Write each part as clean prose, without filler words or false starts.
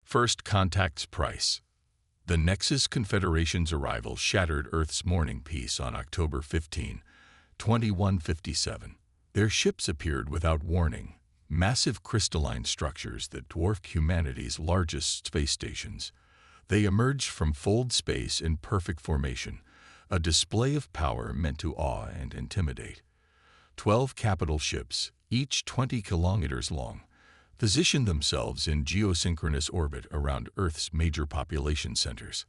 First Contact's Price. The Nexus Confederation's arrival shattered Earth's morning peace on October 15, 2157. Their ships appeared without warning, massive crystalline structures that dwarfed humanity's largest space stations. They emerged from fold space in perfect formation, a display of power meant to awe and intimidate. 12 capital ships, each 20 kilometers long, positioned themselves in geosynchronous orbit around Earth's major population centers.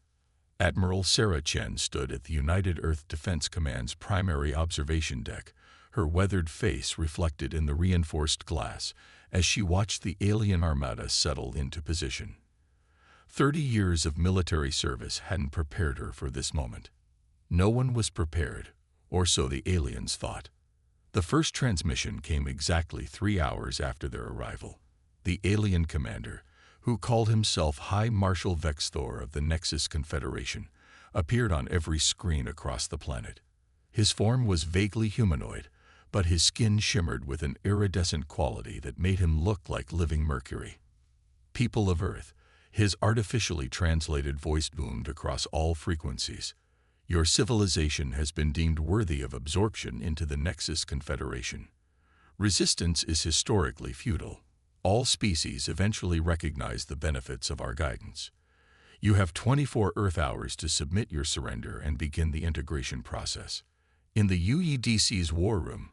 Admiral Sarah Chen stood at the United Earth Defense Command's primary observation deck, her weathered face reflected in the reinforced glass as she watched the alien armada settle into position. 30 years of military service hadn't prepared her for this moment. No one was prepared, or so the aliens thought. The first transmission came exactly 3 hours after their arrival. The alien commander, who called himself High Marshal Vexthor of the Nexus Confederation, appeared on every screen across the planet. His form was vaguely humanoid, but his skin shimmered with an iridescent quality that made him look like living mercury. "People of Earth," his artificially translated voice boomed across all frequencies. "Your civilization has been deemed worthy of absorption into the Nexus Confederation. Resistance is historically futile. All species eventually recognize the benefits of our guidance. You have 24 Earth hours to submit your surrender and begin the integration process." In the UEDC's war room,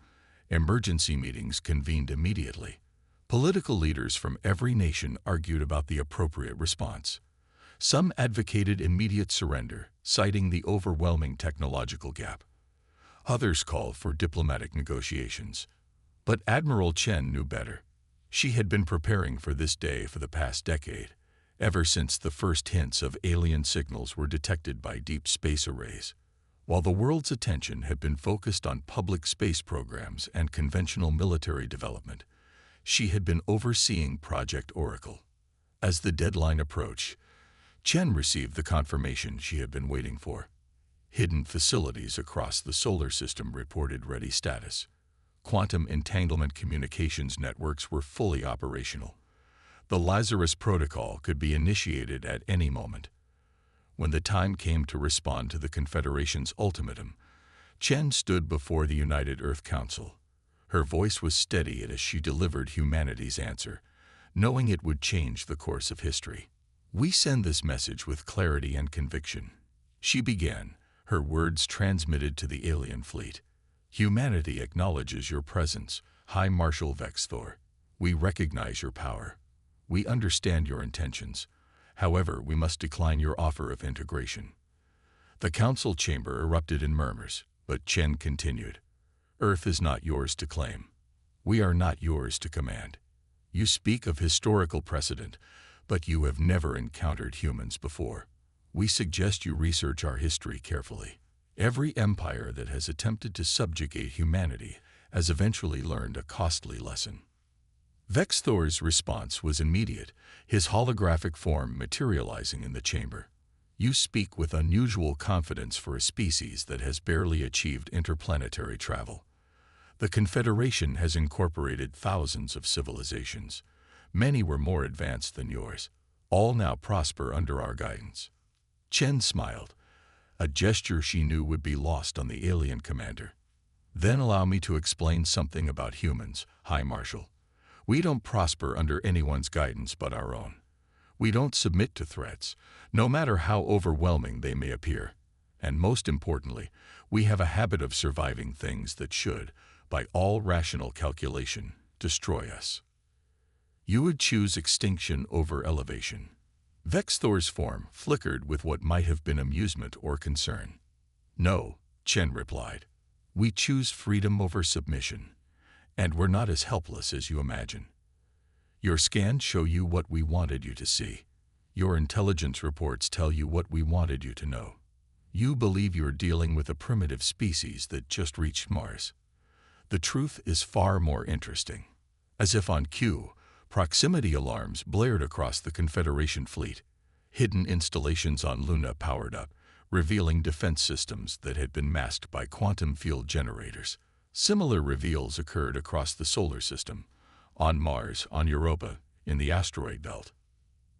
emergency meetings convened immediately. Political leaders from every nation argued about the appropriate response. Some advocated immediate surrender, citing the overwhelming technological gap. Others called for diplomatic negotiations. But Admiral Chen knew better. She had been preparing for this day for the past decade, ever since the first hints of alien signals were detected by deep space arrays. While the world's attention had been focused on public space programs and conventional military development, she had been overseeing Project Oracle. As the deadline approached, Chen received the confirmation she had been waiting for. Hidden facilities across the solar system reported ready status. Quantum entanglement communications networks were fully operational. The Lazarus Protocol could be initiated at any moment. When the time came to respond to the Confederation's ultimatum, Chen stood before the United Earth Council. Her voice was steady as she delivered humanity's answer, knowing it would change the course of history. "We send this message with clarity and conviction," she began, her words transmitted to the alien fleet. "Humanity acknowledges your presence, High Marshal Vexthor. We recognize your power. We understand your intentions. However, we must decline your offer of integration." The council chamber erupted in murmurs, but Chen continued. "Earth is not yours to claim. We are not yours to command. You speak of historical precedent, but you have never encountered humans before. We suggest you research our history carefully. Every empire that has attempted to subjugate humanity has eventually learned a costly lesson." Vexthor's response was immediate, his holographic form materializing in the chamber. "You speak with unusual confidence for a species that has barely achieved interplanetary travel. The Confederation has incorporated thousands of civilizations. Many were more advanced than yours. All now prosper under our guidance." Chen smiled, a gesture she knew would be lost on the alien commander. "Then allow me to explain something about humans, High Marshal. We don't prosper under anyone's guidance but our own. We don't submit to threats, no matter how overwhelming they may appear. And most importantly, we have a habit of surviving things that should, by all rational calculation, destroy us. You would choose extinction over elevation." Vexthor's form flickered with what might have been amusement or concern. "No," Chen replied. "We choose freedom over submission. And we're not as helpless as you imagine. Your scans show you what we wanted you to see. Your intelligence reports tell you what we wanted you to know. You believe you're dealing with a primitive species that just reached Mars. The truth is far more interesting." As if on cue, proximity alarms blared across the Confederation fleet. Hidden installations on Luna powered up, revealing defense systems that had been masked by quantum field generators. Similar reveals occurred across the solar system, on Mars, on Europa, in the asteroid belt.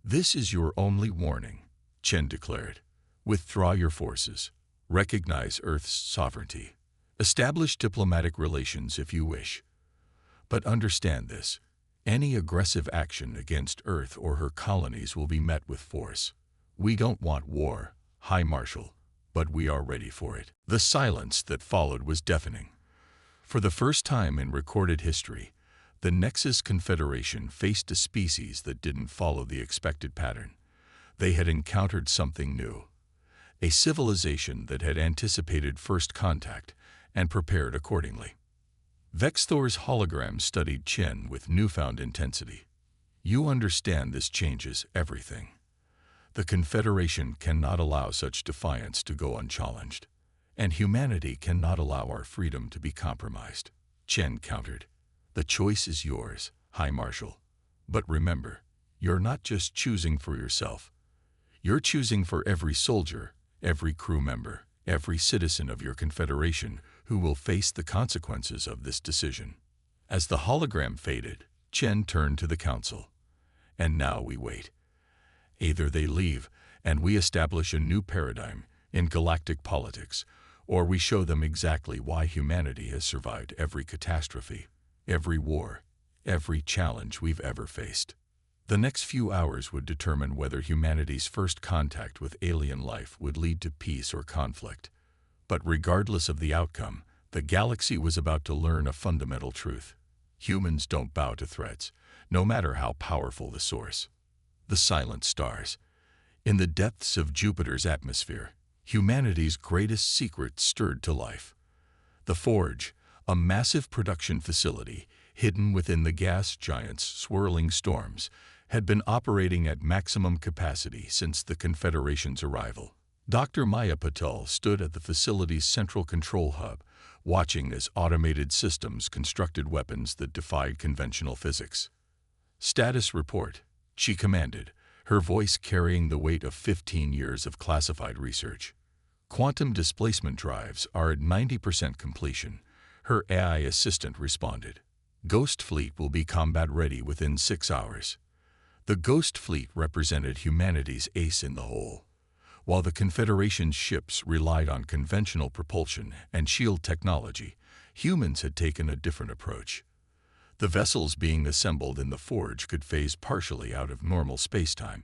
"This is your only warning," Chen declared. "Withdraw your forces. Recognize Earth's sovereignty. Establish diplomatic relations if you wish. But understand this. Any aggressive action against Earth or her colonies will be met with force. We don't want war, High Marshal, but we are ready for it." The silence that followed was deafening. For the first time in recorded history, the Nexus Confederation faced a species that didn't follow the expected pattern. They had encountered something new, a civilization that had anticipated first contact and prepared accordingly. Vexthor's hologram studied Chen with newfound intensity. "You understand this changes everything. The Confederation cannot allow such defiance to go unchallenged, and humanity cannot allow our freedom to be compromised," Chen countered. "The choice is yours, High Marshal. But remember, you're not just choosing for yourself. You're choosing for every soldier, every crew member, every citizen of your Confederation who will face the consequences of this decision." As the hologram faded, Chen turned to the Council. "And now we wait. Either they leave and we establish a new paradigm in galactic politics, or we show them exactly why humanity has survived every catastrophe, every war, every challenge we've ever faced." The next few hours would determine whether humanity's first contact with alien life would lead to peace or conflict. But regardless of the outcome, the galaxy was about to learn a fundamental truth. Humans don't bow to threats, no matter how powerful the source. The silent stars. In the depths of Jupiter's atmosphere, humanity's greatest secret stirred to life. The Forge, a massive production facility hidden within the gas giant's swirling storms, had been operating at maximum capacity since the Confederation's arrival. Dr. Maya Patel stood at the facility's central control hub, watching as automated systems constructed weapons that defied conventional physics. "Status report," she commanded, her voice carrying the weight of 15 years of classified research. "Quantum displacement drives are at 90% completion," her AI assistant responded. "Ghost Fleet will be combat-ready within 6 hours." The Ghost Fleet represented humanity's ace in the hole. While the Confederation's ships relied on conventional propulsion and shield technology, humans had taken a different approach. The vessels being assembled in the Forge could phase partially out of normal spacetime,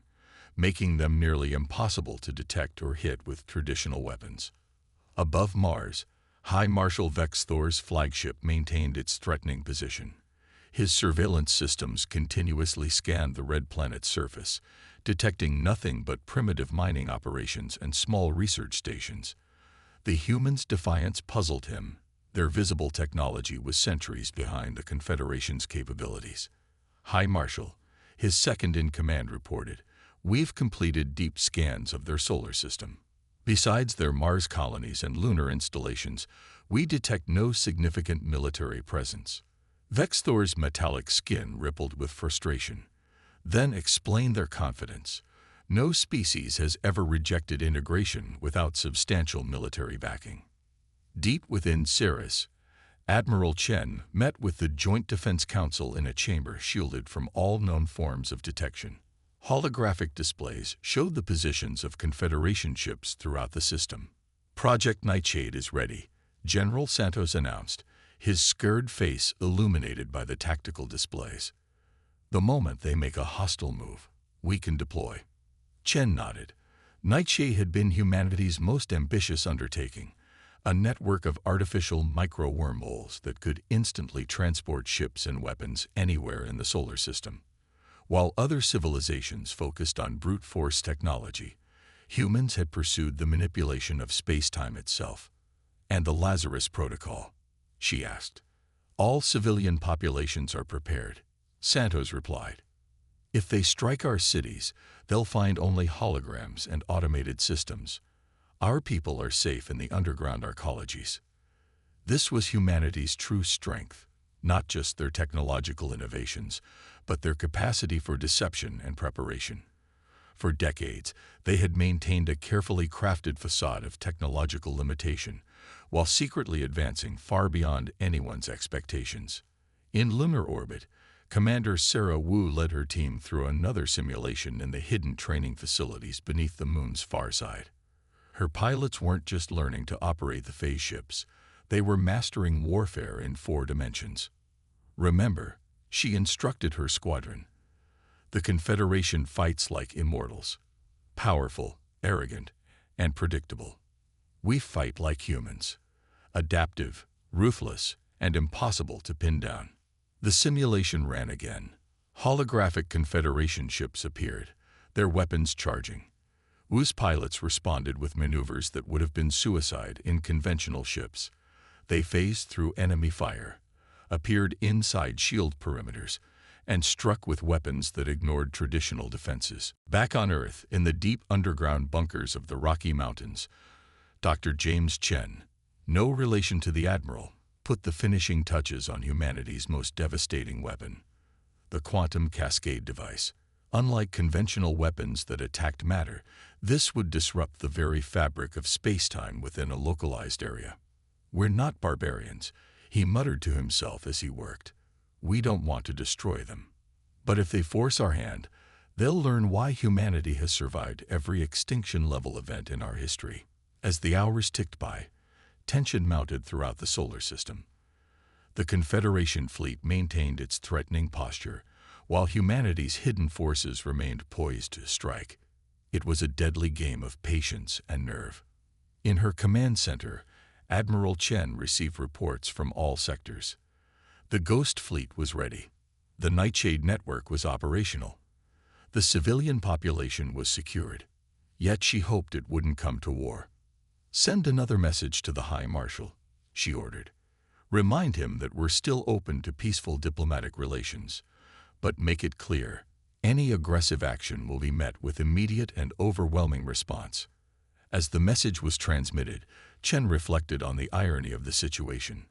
making them nearly impossible to detect or hit with traditional weapons. Above Mars, High Marshal Vexthor's flagship maintained its threatening position. His surveillance systems continuously scanned the red planet's surface, detecting nothing but primitive mining operations and small research stations. The humans' defiance puzzled him. Their visible technology was centuries behind the Confederation's capabilities. "High Marshal," his second-in-command reported, "we've completed deep scans of their solar system. Besides their Mars colonies and lunar installations, we detect no significant military presence." Vexthor's metallic skin rippled with frustration. Then explained their confidence. "No species has ever rejected integration without substantial military backing." Deep within Ceres, Admiral Chen met with the Joint Defense Council in a chamber shielded from all known forms of detection. Holographic displays showed the positions of Confederation ships throughout the system. "Project Nightshade is ready," General Santos announced, his scared face illuminated by the tactical displays. "The moment they make a hostile move, we can deploy." Chen nodded. Nightshade had been humanity's most ambitious undertaking, a network of artificial micro-wormholes that could instantly transport ships and weapons anywhere in the solar system. While other civilizations focused on brute force technology, humans had pursued the manipulation of space-time itself. "And the Lazarus Protocol?" she asked. "All civilian populations are prepared," Santos replied. "If they strike our cities, they'll find only holograms and automated systems. Our people are safe in the underground arcologies." This was humanity's true strength, not just their technological innovations, but their capacity for deception and preparation. For decades, they had maintained a carefully crafted facade of technological limitation, while secretly advancing far beyond anyone's expectations. In lunar orbit, Commander Sarah Wu led her team through another simulation in the hidden training facilities beneath the moon's far side. Her pilots weren't just learning to operate the phase ships, they were mastering warfare in 4 dimensions. Remember, she instructed her squadron. The Confederation fights like immortals. Powerful, arrogant, and predictable. We fight like humans. Adaptive, ruthless, and impossible to pin down. The simulation ran again. Holographic Confederation ships appeared, their weapons charging. Wu's pilots responded with maneuvers that would have been suicide in conventional ships. They phased through enemy fire, appeared inside shield perimeters, and struck with weapons that ignored traditional defenses. Back on Earth, in the deep underground bunkers of the Rocky Mountains, Dr. James Chen, no relation to the Admiral, put the finishing touches on humanity's most devastating weapon, the quantum cascade device. Unlike conventional weapons that attacked matter, this would disrupt the very fabric of space-time within a localized area. "We're not barbarians," he muttered to himself as he worked. "We don't want to destroy them. But if they force our hand, they'll learn why humanity has survived every extinction-level event in our history." As the hours ticked by, tension mounted throughout the solar system. The Confederation fleet maintained its threatening posture, while humanity's hidden forces remained poised to strike. It was a deadly game of patience and nerve. In her command center, Admiral Chen received reports from all sectors. The Ghost Fleet was ready. The Nightshade Network was operational. The civilian population was secured. Yet she hoped it wouldn't come to war. "Send another message to the High Marshal," she ordered. "Remind him that we're still open to peaceful diplomatic relations. But make it clear, any aggressive action will be met with immediate and overwhelming response." As the message was transmitted, Chen reflected on the irony of the situation.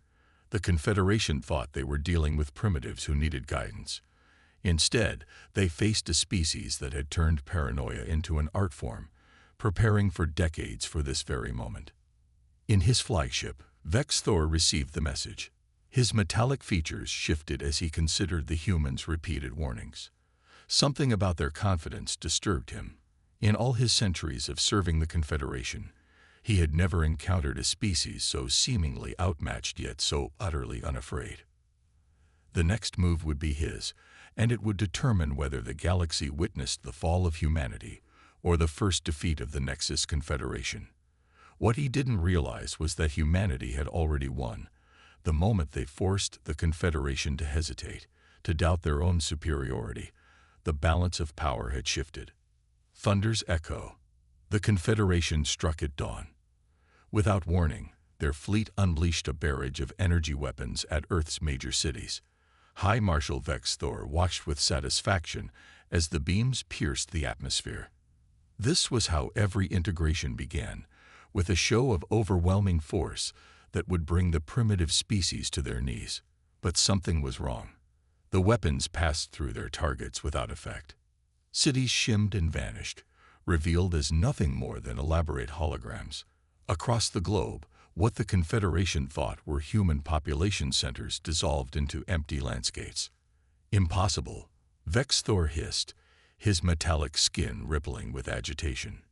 The Confederation thought they were dealing with primitives who needed guidance. Instead, they faced a species that had turned paranoia into an art form, preparing for decades for this very moment. In his flagship, Vex Thor received the message. His metallic features shifted as he considered the humans' repeated warnings. Something about their confidence disturbed him. In all his centuries of serving the Confederation, he had never encountered a species so seemingly outmatched yet so utterly unafraid. The next move would be his, and it would determine whether the galaxy witnessed the fall of humanity or the first defeat of the Nexus Confederation. What he didn't realize was that humanity had already won. The moment they forced the Confederation to hesitate, to doubt their own superiority, the balance of power had shifted. Thunder's echo. The Confederation struck at dawn. Without warning, their fleet unleashed a barrage of energy weapons at Earth's major cities. High Marshal Vex Thor watched with satisfaction as the beams pierced the atmosphere. This was how every integration began, with a show of overwhelming force that would bring the primitive species to their knees. But something was wrong. The weapons passed through their targets without effect. Cities shimmed and vanished, revealed as nothing more than elaborate holograms. Across the globe, what the Confederation thought were human population centers dissolved into empty landscapes. "Impossible," Vex Thor hissed, his metallic skin rippling with agitation.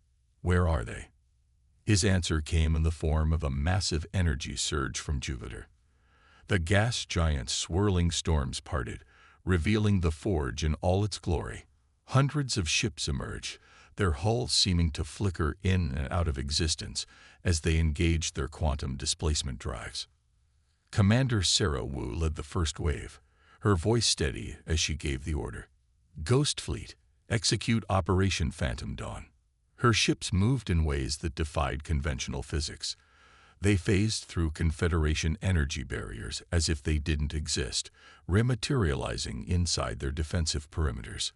"Where are they?" His answer came in the form of a massive energy surge from Jupiter. The gas giant's swirling storms parted, revealing the forge in all its glory. Hundreds of ships emerged, their hulls seeming to flicker in and out of existence as they engaged their quantum displacement drives. Commander Sarah Wu led the first wave, her voice steady as she gave the order. "Ghost Fleet, execute Operation Phantom Dawn." Her ships moved in ways that defied conventional physics. They phased through Confederation energy barriers as if they didn't exist, rematerializing inside their defensive perimeters.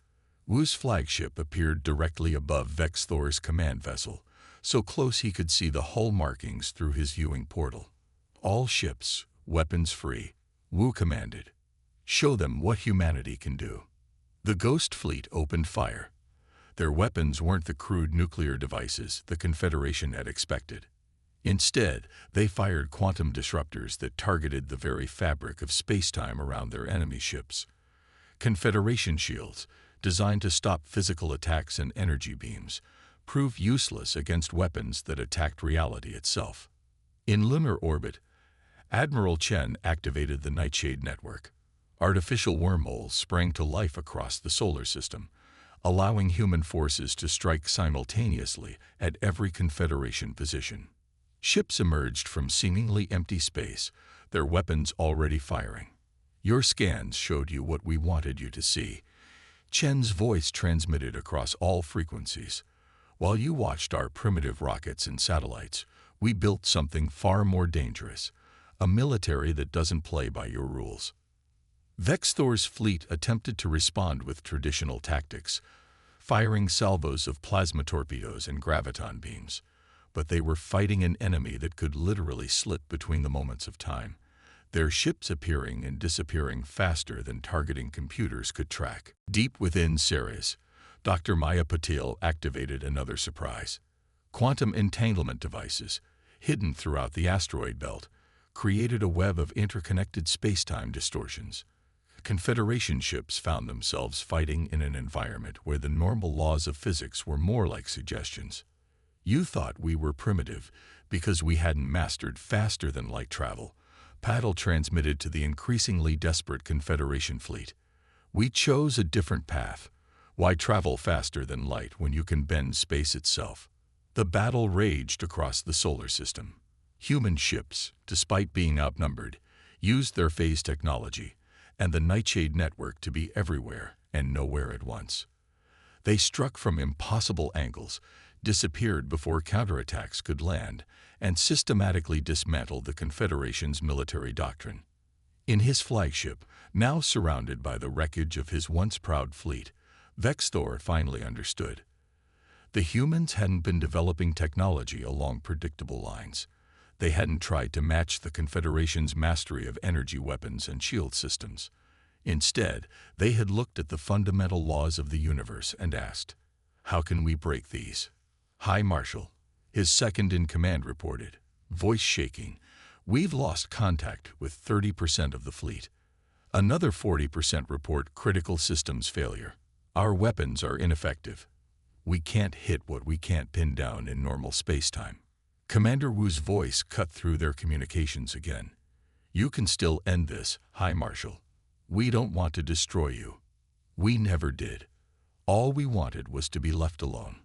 Wu's flagship appeared directly above Vex Thor's command vessel, so close he could see the hull markings through his viewing portal. "All ships, weapons free," Wu commanded. "Show them what humanity can do." The Ghost Fleet opened fire. Their weapons weren't the crude nuclear devices the Confederation had expected. Instead, they fired quantum disruptors that targeted the very fabric of space-time around their enemy ships. Confederation shields, designed to stop physical attacks and energy beams, proved useless against weapons that attacked reality itself. In lunar orbit, Admiral Chen activated the Nightshade Network. Artificial wormholes sprang to life across the solar system, allowing human forces to strike simultaneously at every Confederation position. Ships emerged from seemingly empty space, their weapons already firing. Your scans showed you what we wanted you to see. Chen's voice transmitted across all frequencies. While you watched our primitive rockets and satellites, we built something far more dangerous, a military that doesn't play by your rules. Vexthor's fleet attempted to respond with traditional tactics, firing salvos of plasma torpedoes and graviton beams, but they were fighting an enemy that could literally slip between the moments of time, their ships appearing and disappearing faster than targeting computers could track. Deep within Ceres, Dr. Maya Patil activated another surprise. Quantum entanglement devices, hidden throughout the asteroid belt, created a web of interconnected space-time distortions. Confederation ships found themselves fighting in an environment where the normal laws of physics were more like suggestions. You thought we were primitive because we hadn't mastered faster-than-light travel, Patil transmitted to the increasingly desperate Confederation fleet. We chose a different path. Why travel faster than light when you can bend space itself? The battle raged across the solar system. Human ships, despite being outnumbered, used their phase technology and the Nightshade Network to be everywhere and nowhere at once. They struck from impossible angles, disappeared before counterattacks could land, and systematically dismantled the Confederation's military doctrine. In his flagship, now surrounded by the wreckage of his once proud fleet, Vexthor finally understood. The humans hadn't been developing technology along predictable lines. They hadn't tried to match the Confederation's mastery of energy weapons and shield systems. Instead, they had looked at the fundamental laws of the universe and asked, "How can we break these?" High Marshal, his second-in-command, reported, voice shaking, "We've lost contact with 30% of the fleet. Another 40% report critical systems failure. Our weapons are ineffective. We can't hit what we can't pin down in normal spacetime." Commander Wu's voice cut through their communications again. "You can still end this, High Marshal. We don't want to destroy you. We never did. All we wanted was to be left alone."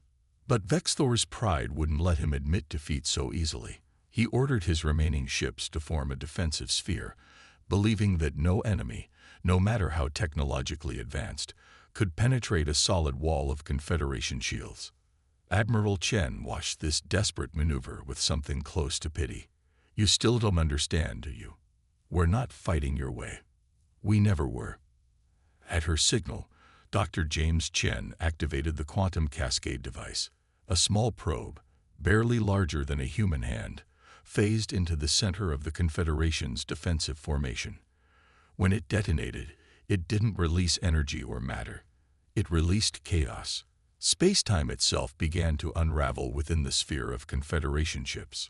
But Vexthor's pride wouldn't let him admit defeat so easily. He ordered his remaining ships to form a defensive sphere, believing that no enemy, no matter how technologically advanced, could penetrate a solid wall of Confederation shields. Admiral Chen watched this desperate maneuver with something close to pity. "You still don't understand, do you? We're not fighting your way. We never were." At her signal, Dr. James Chen activated the quantum cascade device, a small probe, barely larger than a human hand, phased into the center of the Confederation's defensive formation. When it detonated, it didn't release energy or matter. It released chaos. Space-time itself began to unravel within the sphere of Confederation ships.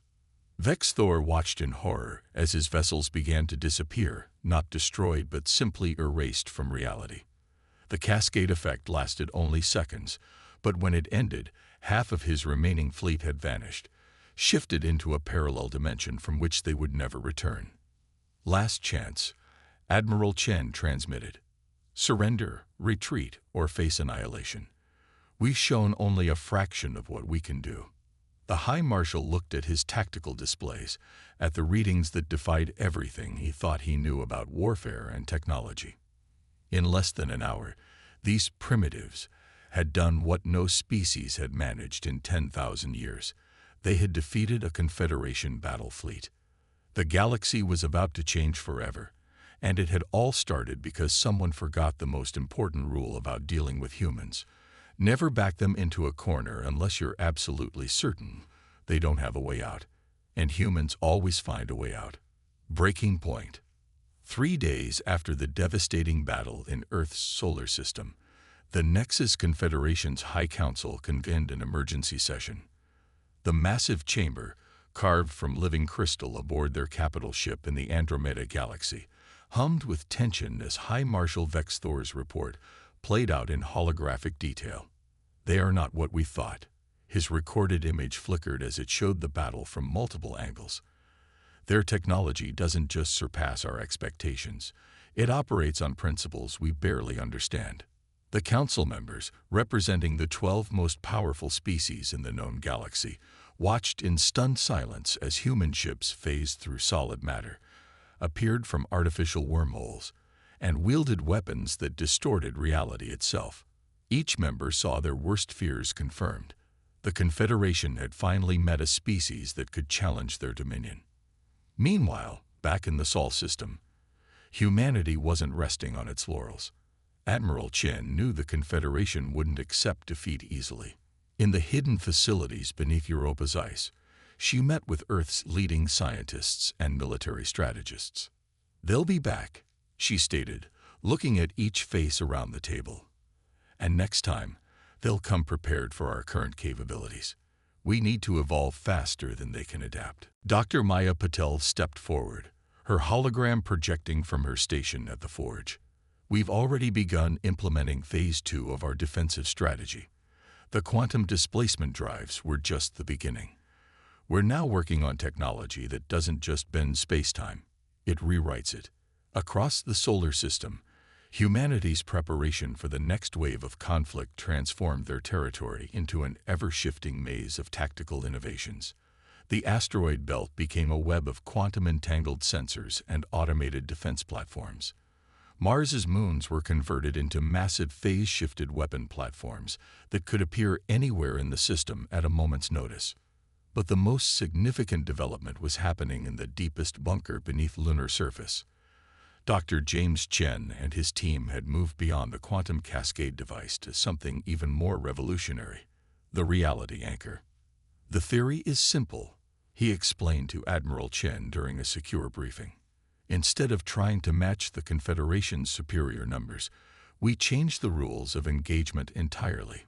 Vexthor watched in horror as his vessels began to disappear, not destroyed but simply erased from reality. The cascade effect lasted only seconds, but when it ended, half of his remaining fleet had vanished, shifted into a parallel dimension from which they would never return. "Last chance," Admiral Chen transmitted. "Surrender, retreat, or face annihilation. We've shown only a fraction of what we can do." The High Marshal looked at his tactical displays, at the readings that defied everything he thought he knew about warfare and technology. In less than an hour, these primitives had done what no species had managed in 10,000 years. They had defeated a Confederation battle fleet. The galaxy was about to change forever, and it had all started because someone forgot the most important rule about dealing with humans. Never back them into a corner unless you're absolutely certain they don't have a way out. And humans always find a way out. Breaking point. 3 days after the devastating battle in Earth's solar system, the Nexus Confederation's High Council convened an emergency session. The massive chamber, carved from living crystal aboard their capital ship in the Andromeda Galaxy, hummed with tension as High Marshal Vex Thor's report played out in holographic detail. "They are not what we thought." His recorded image flickered as it showed the battle from multiple angles. "Their technology doesn't just surpass our expectations. It operates on principles we barely understand." The council members, representing the 12 most powerful species in the known galaxy, watched in stunned silence as human ships phased through solid matter, appeared from artificial wormholes, and wielded weapons that distorted reality itself. Each member saw their worst fears confirmed. The Confederation had finally met a species that could challenge their dominion. Meanwhile, back in the Sol system, humanity wasn't resting on its laurels. Admiral Chen knew the Confederation wouldn't accept defeat easily. In the hidden facilities beneath Europa's ice, she met with Earth's leading scientists and military strategists. "They'll be back," she stated, looking at each face around the table. "And next time, they'll come prepared for our current capabilities. We need to evolve faster than they can adapt." Dr. Maya Patel stepped forward, her hologram projecting from her station at the forge. "We've already begun implementing Phase 2 of our defensive strategy. The quantum displacement drives were just the beginning. We're now working on technology that doesn't just bend spacetime, it rewrites it. Across the solar system, humanity's preparation for the next wave of conflict transformed their territory into an ever-shifting maze of tactical innovations. The asteroid belt became a web of quantum-entangled sensors and automated defense platforms. Mars's moons were converted into massive phase-shifted weapon platforms that could appear anywhere in the system at a moment's notice. But the most significant development was happening in the deepest bunker beneath lunar surface. Dr. James Chen and his team had moved beyond the quantum cascade device to something even more revolutionary: the reality anchor. "The theory is simple," he explained to Admiral Chen during a secure briefing. "Instead of trying to match the Confederation's superior numbers, we changed the rules of engagement entirely.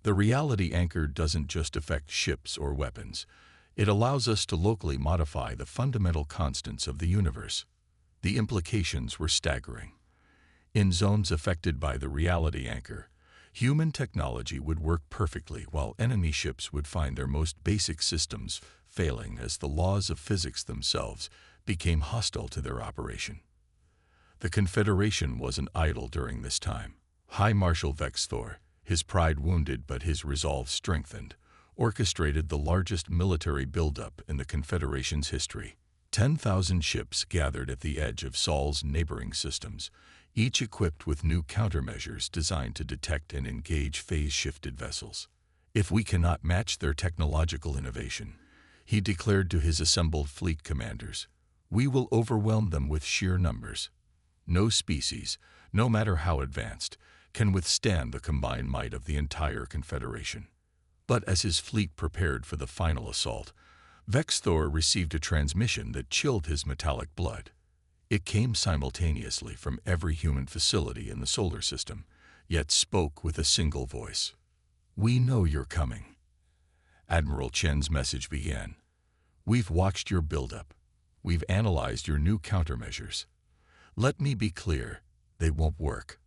The reality anchor doesn't just affect ships or weapons. It allows us to locally modify the fundamental constants of the universe." The implications were staggering. In zones affected by the reality anchor, human technology would work perfectly while enemy ships would find their most basic systems failing as the laws of physics themselves became hostile to their operation. The Confederation wasn't idle during this time. High Marshal Vex Thor, his pride wounded but his resolve strengthened, orchestrated the largest military buildup in the Confederation's history. 10,000 ships gathered at the edge of Sol's neighboring systems, each equipped with new countermeasures designed to detect and engage phase-shifted vessels. "If we cannot match their technological innovation," he declared to his assembled fleet commanders, "we will overwhelm them with sheer numbers. No species, no matter how advanced, can withstand the combined might of the entire Confederation." But as his fleet prepared for the final assault, Vex Thor received a transmission that chilled his metallic blood. It came simultaneously from every human facility in the solar system, yet spoke with a single voice. "We know you're coming." Admiral Chen's message began. "We've watched your buildup. We've analyzed your new countermeasures. Let me be clear, they won't work.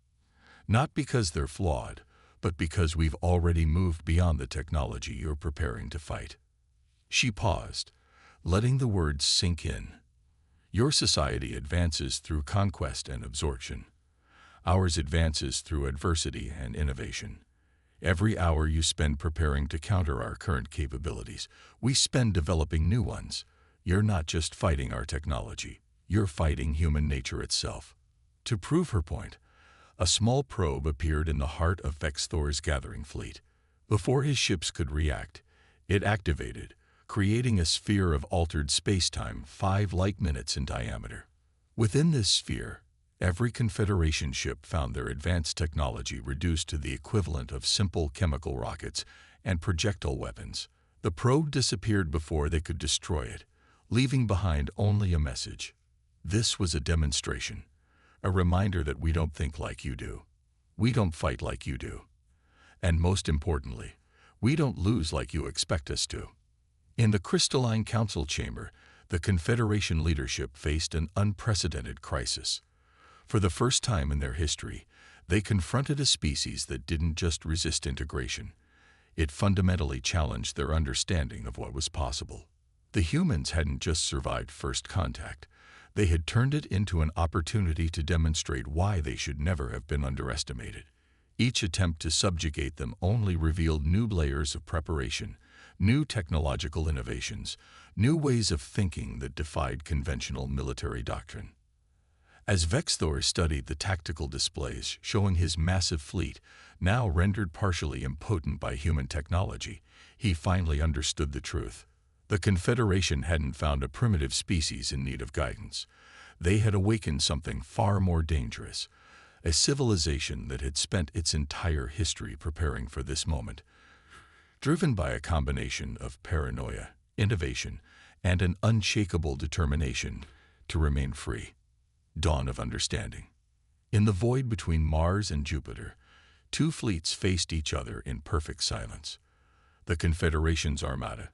Not because they're flawed, but because we've already moved beyond the technology you're preparing to fight." She paused, letting the words sink in. "Your society advances through conquest and absorption. Ours advances through adversity and innovation. Every hour you spend preparing to counter our current capabilities, we spend developing new ones. You're not just fighting our technology, you're fighting human nature itself." To prove her point, a small probe appeared in the heart of Vex Thor's gathering fleet. Before his ships could react, it activated, creating a sphere of altered spacetime 5 light minutes in diameter. Within this sphere, every Confederation ship found their advanced technology reduced to the equivalent of simple chemical rockets and projectile weapons. The probe disappeared before they could destroy it, leaving behind only a message. This was a demonstration, a reminder that we don't think like you do. We don't fight like you do. And most importantly, we don't lose like you expect us to. In the crystalline council chamber, the Confederation leadership faced an unprecedented crisis. For the first time in their history, they confronted a species that didn't just resist integration. It fundamentally challenged their understanding of what was possible. The humans hadn't just survived first contact. They had turned it into an opportunity to demonstrate why they should never have been underestimated. Each attempt to subjugate them only revealed new layers of preparation, new technological innovations, new ways of thinking that defied conventional military doctrine. As Vexthor studied the tactical displays showing his massive fleet, now rendered partially impotent by human technology, he finally understood the truth. The Confederation hadn't found a primitive species in need of guidance. They had awakened something far more dangerous, a civilization that had spent its entire history preparing for this moment. Driven by a combination of paranoia, innovation, and an unshakable determination to remain free. Dawn of understanding. In the void between Mars and Jupiter, two fleets faced each other in perfect silence. The Confederation's armada,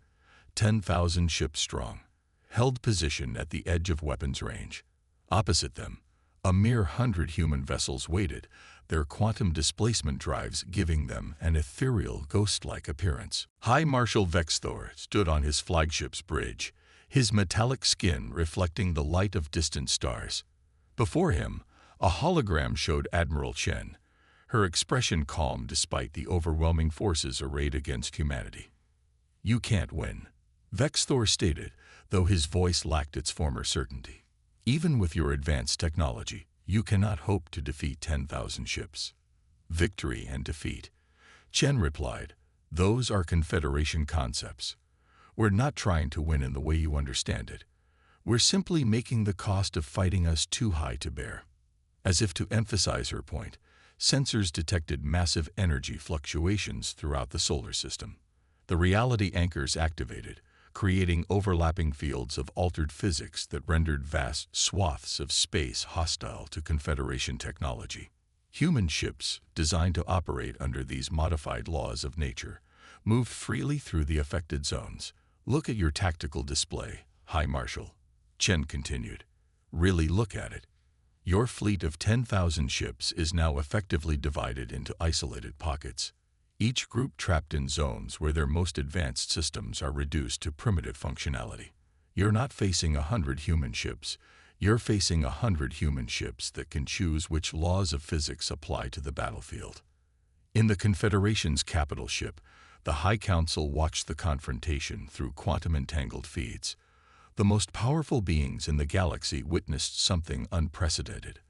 10,000 ships strong, held position at the edge of weapons range. Opposite them, a mere 100 human vessels waited, their quantum displacement drives giving them an ethereal, ghost-like appearance. High Marshal Vexthor stood on his flagship's bridge, his metallic skin reflecting the light of distant stars. Before him, a hologram showed Admiral Chen, her expression calm despite the overwhelming forces arrayed against humanity. "You can't win," Vexthor stated, though his voice lacked its former certainty. "Even with your advanced technology, you cannot hope to defeat 10,000 ships." "Victory and defeat," Chen replied, "those are Confederation concepts. We're not trying to win in the way you understand it. We're simply making the cost of fighting us too high to bear." As if to emphasize her point, sensors detected massive energy fluctuations throughout the solar system. The reality anchors activated, creating overlapping fields of altered physics that rendered vast swaths of space hostile to Confederation technology. Human ships, designed to operate under these modified laws of nature, moved freely through the affected zones. "Look at your tactical display, High Marshal," Chen continued. "Really look at it. Your fleet of 10,000 ships is now effectively divided into isolated pockets, each group trapped in zones where their most advanced systems are reduced to primitive functionality. You're not facing 100 human ships. You're facing 100 human ships that can choose which laws of physics apply to the battlefield." In the Confederation's capital ship, the High Council watched the confrontation through quantum-entangled feeds. The most powerful beings in the galaxy witnessed something unprecedented.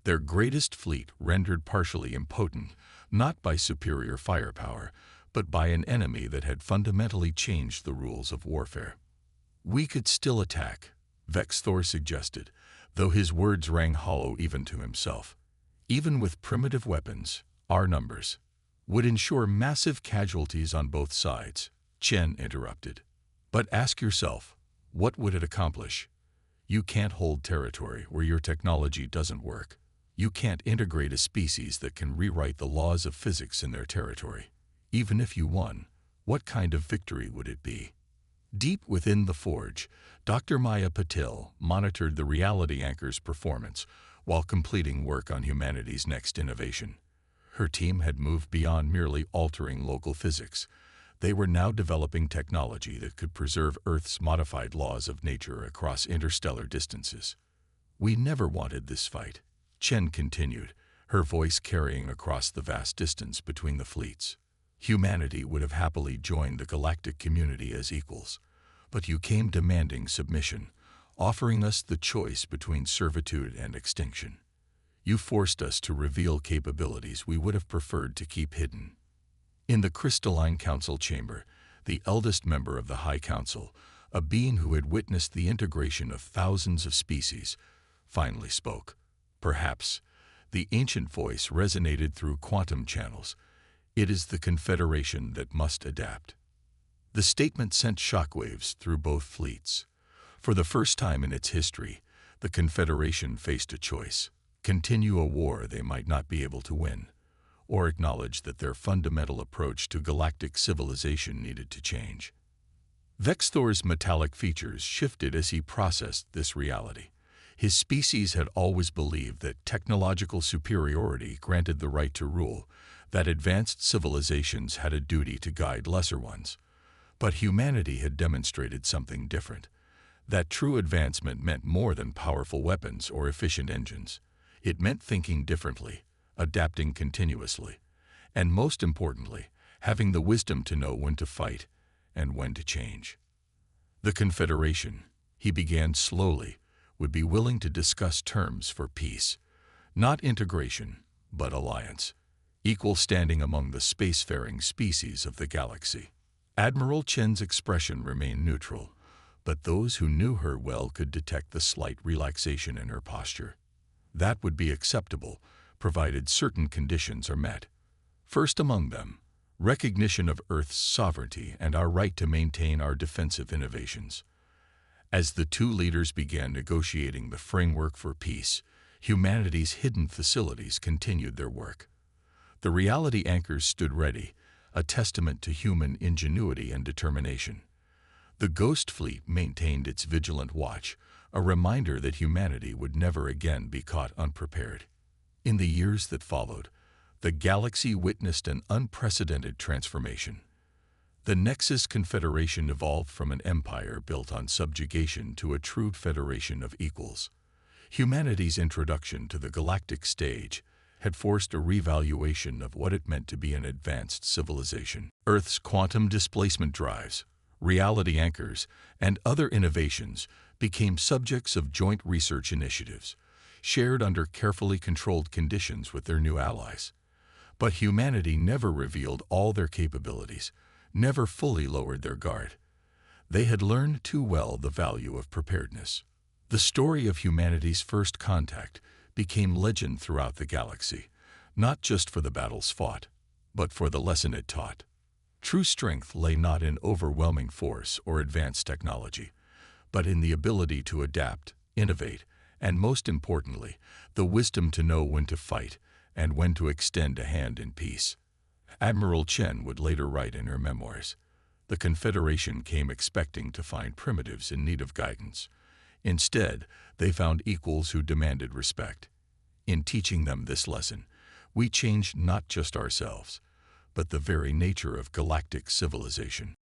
Their greatest fleet rendered partially impotent, not by superior firepower, but by an enemy that had fundamentally changed the rules of warfare. "We could still attack," Vexthor suggested, though his words rang hollow even to himself. "Even with primitive weapons, our numbers would ensure massive casualties on both sides," Chen interrupted. "But ask yourself, what would it accomplish? You can't hold territory where your technology doesn't work. You can't integrate a species that can rewrite the laws of physics in their territory. Even if you won, what kind of victory would it be?" Deep within the forge, Dr. Maya Patil monitored the reality anchor's performance while completing work on humanity's next innovation. Her team had moved beyond merely altering local physics. They were now developing technology that could preserve Earth's modified laws of nature across interstellar distances. "We never wanted this fight," Chen continued, her voice carrying across the vast distance between the fleets. "Humanity would have happily joined the galactic community as equals. But you came demanding submission, offering us the choice between servitude and extinction. You forced us to reveal capabilities we would have preferred to keep hidden." In the crystalline council chamber, the eldest member of the High Council, a being who had witnessed the integration of thousands of species, finally spoke. Perhaps, the ancient voice resonated through quantum channels. "It is the Confederation that must adapt." The statement sent shockwaves through both fleets. For the first time in its history, the Confederation faced a choice: continue a war they might not be able to win, or acknowledge that their fundamental approach to galactic civilization needed to change. Vexthor's metallic features shifted as he processed this reality. His species had always believed that technological superiority granted the right to rule, that advanced civilizations had a duty to guide lesser ones. But humanity had demonstrated something different, that true advancement meant more than powerful weapons or efficient engines. It meant thinking differently, adapting continuously, and most importantly, having the wisdom to know when to fight and when to change. The Confederation, he began slowly, would be willing to discuss terms for peace, not integration, but alliance, equal standing among the spacefaring species of the galaxy. Admiral Chen's expression remained neutral, but those who knew her well could detect the slight relaxation in her posture. That would be acceptable, provided certain conditions are met. First among them, recognition of Earth's sovereignty and our right to maintain our defensive innovations. As the two leaders began negotiating the framework for peace, humanity's hidden facilities continued their work. The reality anchors stood ready, a testament to human ingenuity and determination. The Ghost Fleet maintained its vigilant watch, a reminder that humanity would never again be caught unprepared. In the years that followed, the galaxy witnessed an unprecedented transformation. The Nexus Confederation evolved from an empire built on subjugation to a true federation of equals. Humanity's introduction to the galactic stage had forced a revaluation of what it meant to be an advanced civilization. Earth's quantum displacement drives, reality anchors, and other innovations became subjects of joint research initiatives, shared under carefully controlled conditions with their new allies. But humanity never revealed all their capabilities, never fully lowered their guard. They had learned too well the value of preparedness. The story of humanity's first contact became legend throughout the galaxy, not just for the battles fought, but for the lesson it taught. True strength lay not in overwhelming force or advanced technology, but in the ability to adapt, innovate, and most importantly, the wisdom to know when to fight and when to extend a hand in peace. Admiral Chen would later write in her memoirs, "The Confederation came expecting to find primitives in need of guidance. Instead, they found equals who demanded respect. In teaching them this lesson, we changed not just ourselves, but the very nature of galactic civilization."